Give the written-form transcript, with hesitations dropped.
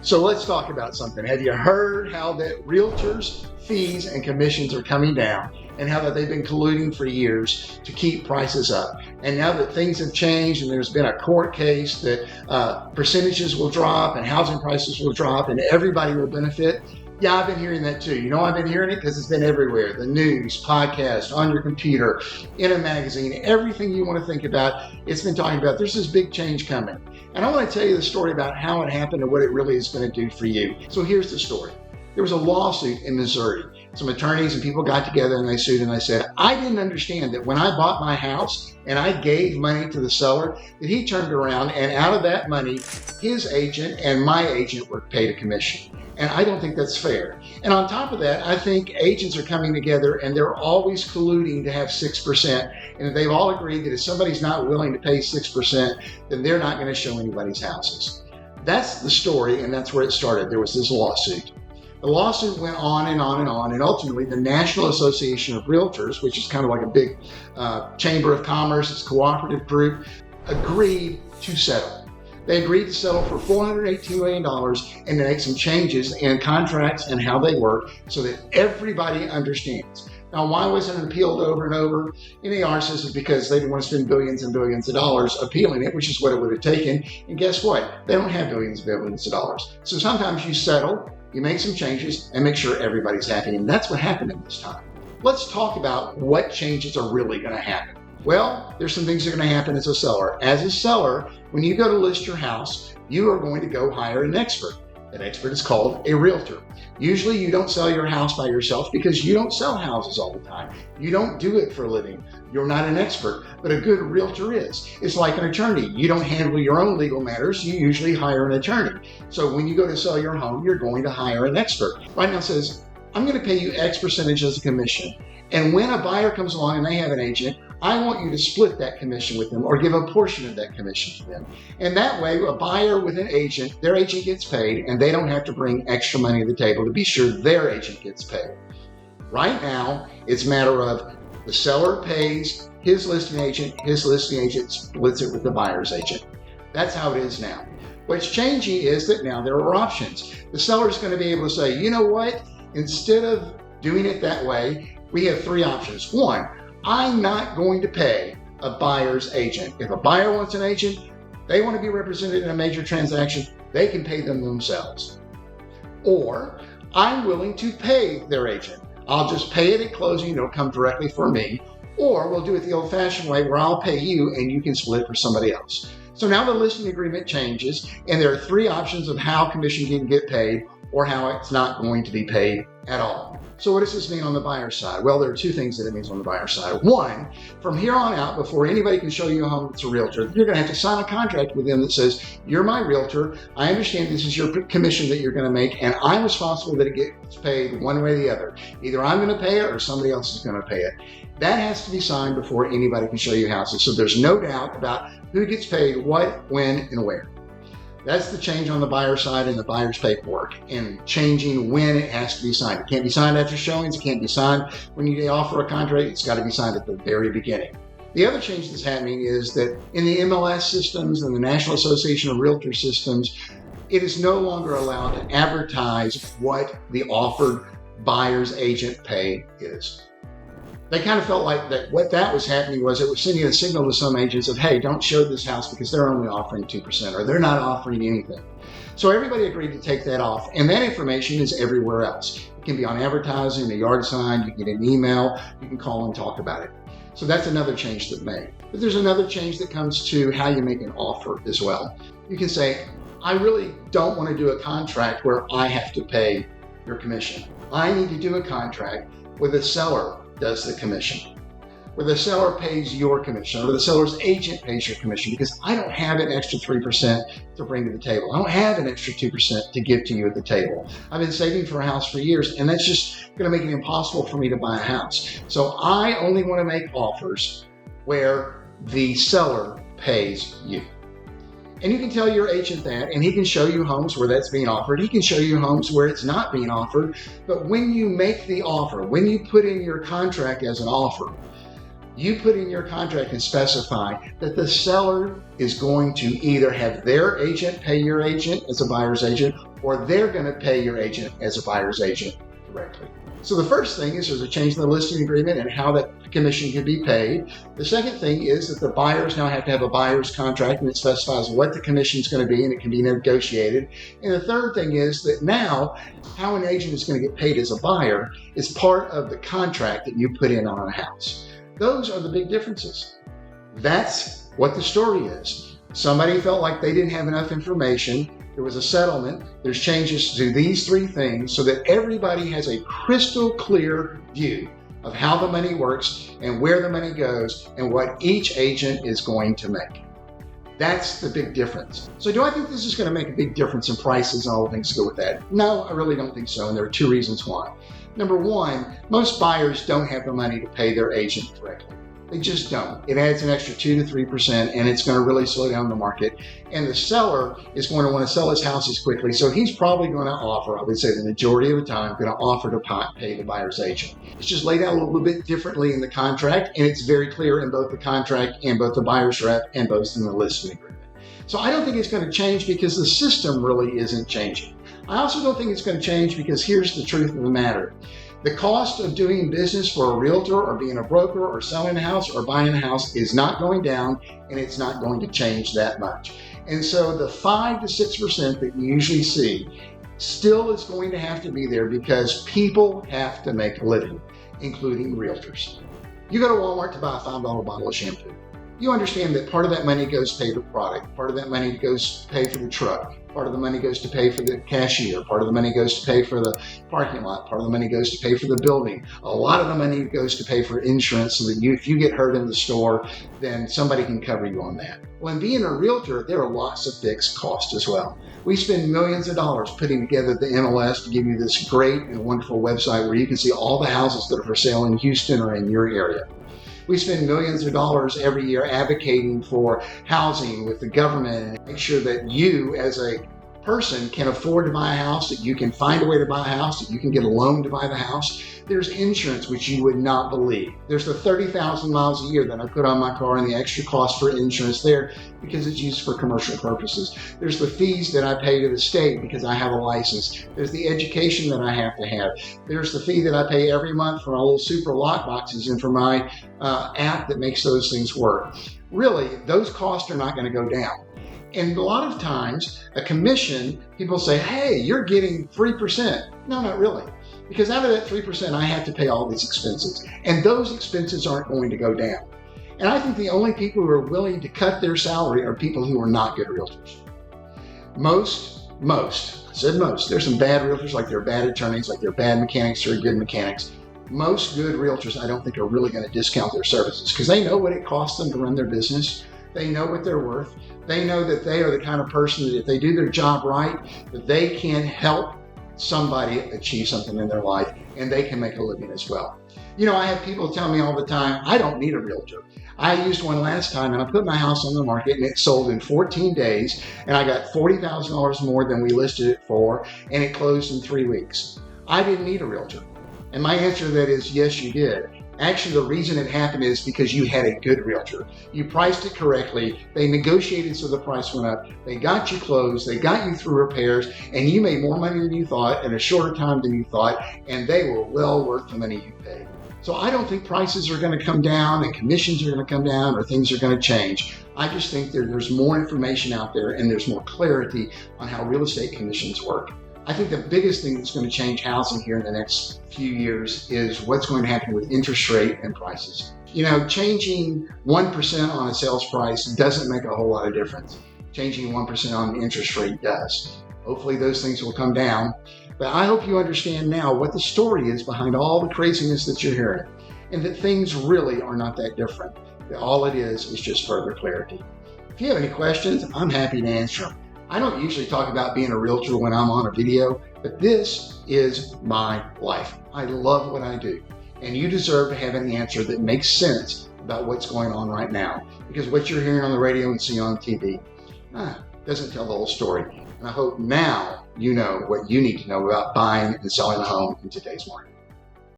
So let's talk about something. Have you heard how that realtors' fees and commissions are coming down and how that they've been colluding for years to keep prices up? And now that things have changed and there's been a court case that percentages will drop and housing prices will drop and everybody will benefit. Yeah, I've been hearing that too. You know, I've been hearing it because it's been everywhere. The news, podcast, on your computer, in a magazine, everything you want to think about, it's been talking about there's this big change coming. And I want to tell you the story about how it happened and what it really is going to do for you. So here's the story. There was a lawsuit in Missouri. Some attorneys and people got together and they sued and they said, I didn't understand that when I bought my house and I gave money to the seller, that he turned around and out of that money, his agent and my agent were paid a commission. And I don't think that's fair. And on top of that, I think agents are coming together and they're always colluding to have 6%. And they've all agreed that if somebody's not willing to pay 6%, then they're not going to show anybody's houses. That's the story, and that's where it started. There was this lawsuit. The lawsuit went on and on and on, and ultimately the National Association of Realtors, which is kind of like a big chamber of commerce, it's a cooperative group, agreed to settle. They agreed to settle for $418 million and to make some changes in contracts and how they work so that everybody understands. Now, why wasn't it appealed over and over? And the NAR says it's because they didn't want to spend billions and billions of dollars appealing it, which is what it would have taken. And guess what? They don't have billions and billions of dollars. So sometimes you settle, you make some changes, and make sure everybody's happy. And that's what happened in this time. Let's talk about what changes are really going to happen. Well, there's some things that are going to happen as a seller. As a seller, when you go to list your house, you are going to go hire an expert. That expert is called a realtor. Usually you don't sell your house by yourself because you don't sell houses all the time. You don't do it for a living. You're not an expert, but a good realtor is. It's like an attorney. You don't handle your own legal matters. You usually hire an attorney. So when you go to sell your home, you're going to hire an expert. Right now it says, I'm going to pay you X percentage as a commission. And when a buyer comes along and they have an agent, I want you to split that commission with them or give a portion of that commission to them. And that way, a buyer with an agent, their agent gets paid and they don't have to bring extra money to the table to be sure their agent gets paid. Right now, it's a matter of the seller pays his listing agent splits it with the buyer's agent. That's how it is now. What's changing is that now there are options. The seller is going to be able to say, you know what, instead of doing it that way, we have three options. One, I'm not going to pay a buyer's agent. If a buyer wants an agent, they want to be represented in a major transaction, they can pay them themselves. Or I'm willing to pay their agent. I'll just pay it at closing, it'll come directly for me. Or we'll do it the old-fashioned way where I'll pay you and you can split for somebody else. So now the listing agreement changes and there are three options of how commission can get paid or how it's not going to be paid at all. So what does this mean on the buyer side? Well, there are two things that it means on the buyer side. One, from here on out, before anybody can show you a home that's a realtor, you're going to have to sign a contract with them that says, you're my realtor, I understand this is your commission that you're going to make, and I'm responsible that it gets paid one way or the other. Either I'm going to pay it or somebody else is going to pay it. That has to be signed before anybody can show you houses. So there's no doubt about who gets paid what, when, and where. That's the change on the buyer side and the buyer's paperwork and changing when it has to be signed. It can't be signed after showings. It can't be signed when you offer a contract. It's got to be signed at the very beginning. The other change that's happening is that in the MLS systems and the National Association of Realtor systems, it is no longer allowed to advertise what the offered buyer's agent pay is. They kind of felt like that what that was happening was it was sending a signal to some agents of, hey, don't show this house because they're only offering 2% or they're not offering anything. So everybody agreed to take that off. And that information is everywhere else. It can be on advertising, a yard sign, you can get an email, you can call and talk about it. So that's another change that made. But there's another change that comes to how you make an offer as well. You can say, I really don't want to do a contract where I have to pay your commission. I need to do a contract where the seller does the commission, where the seller pays your commission, or the seller's agent pays your commission, because I don't have an extra 3% to bring to the table. I don't have an extra 2% to give to you at the table. I've been saving for a house for years, and that's just going to make it impossible for me to buy a house. So I only want to make offers where the seller pays you. And you can tell your agent that, and he can show you homes where that's being offered. He can show you homes where it's not being offered. But when you make the offer, when you put in your contract as an offer, You put in your contract and specify that the seller is going to either have their agent pay your agent as a buyer's agent, or they're going to pay your agent as a buyer's agent directly. So the first thing is there's a change in the listing agreement and how that commission can be paid. The second thing is that the buyers now have to have a buyer's contract, and it specifies what the commission is going to be, and it can be negotiated. And the third thing is that now how an agent is going to get paid as a buyer is part of the contract that you put in on a house. Those are the big differences. That's what the story is. Somebody felt like they didn't have enough information. There was a settlement. There's changes to these three things so that everybody has a crystal clear view of how the money works and where the money goes and what each agent is going to make. That's the big difference. So do I think this is going to make a big difference in prices and all the things that go with that? No, I really don't think so. And there are two reasons why. Number one, most buyers don't have the money to pay their agent directly. They just don't. It adds an extra 2 to 3%, and it's going to really slow down the market. And the seller is going to want to sell his houses quickly, so he's probably going to offer, I would say the majority of the time, going to offer to pay the buyer's agent. It's just laid out a little bit differently in the contract, and it's very clear in both the contract and both the buyer's rep and both in the listing agreement. So I don't think it's going to change because the system really isn't changing. I also don't think it's going to change because here's the truth of the matter. The cost of doing business for a realtor or being a broker or selling a house or buying a house is not going down, and it's not going to change that much. And so the 5 to 6% that you usually see still is going to have to be there because people have to make a living, including realtors. You go to Walmart to buy a $5 bottle of shampoo. You understand that part of that money goes to pay the product, part of that money goes to pay for the truck, part of the money goes to pay for the cashier, part of the money goes to pay for the parking lot, part of the money goes to pay for the building. A lot of the money goes to pay for insurance so that if you get hurt in the store, then somebody can cover you on that. Well, in being a realtor, there are lots of fixed costs as well. We spend millions of dollars putting together the MLS to give you this great and wonderful website where you can see all the houses that are for sale in Houston or in your area. We spend millions of dollars every year advocating for housing with the government and make sure that you as a person can afford to buy a house, that you can find a way to buy a house, that you can get a loan to buy the house. There's insurance, which you would not believe. There's the 30,000 miles a year that I put on my car and the extra cost for insurance there because it's used for commercial purposes. There's the fees that I pay to the state because I have a license. There's the education that I have to have. There's the fee that I pay every month for my little super lock boxes and for my app that makes those things work. Really, those costs are not going to go down. And a lot of times, a commission, people say, hey, you're getting 3%. No, not really. Because out of that 3%, I have to pay all these expenses. And those expenses aren't going to go down. And I think the only people who are willing to cut their salary are people who are not good realtors. Most, I said most, there's some bad realtors, like they're bad attorneys, like they're bad mechanics or good mechanics. Most good realtors, I don't think, are really going to discount their services because they know what it costs them to run their business. They know what they're worth. They know that they are the kind of person that if they do their job right, that they can help somebody achieve something in their life and they can make a living as well. You know, I have people tell me all the time, I don't need a realtor. I used one last time and I put my house on the market and it sold in 14 days and I got $40,000 more than we listed it for and it closed in 3 weeks. I didn't need a realtor. And my answer to that is yes, you did. Actually, the reason it happened is because you had a good realtor. You priced it correctly. They negotiated so the price went up. They got you closed. They got you through repairs, and you made more money than you thought in a shorter time than you thought, and they were well worth the money you paid. So I don't think prices are going to come down and commissions are going to come down or things are going to change. I just think there's more information out there and there's more clarity on how real estate commissions work. I think the biggest thing that's going to change housing here in the next few years is what's going to happen with interest rate and prices. You know, changing 1% on a sales price doesn't make a whole lot of difference. Changing 1% on the interest rate does. Hopefully those things will come down. But I hope you understand now what the story is behind all the craziness that you're hearing and that things really are not that different. That all it is just further clarity. If you have any questions, I'm happy to answer them. I don't usually talk about being a realtor when I'm on a video, but this is my life. I love what I do. And you deserve to have an answer that makes sense about what's going on right now. Because what you're hearing on the radio and seeing on TV doesn't tell the whole story. And I hope now you know what you need to know about buying and selling a home in today's market.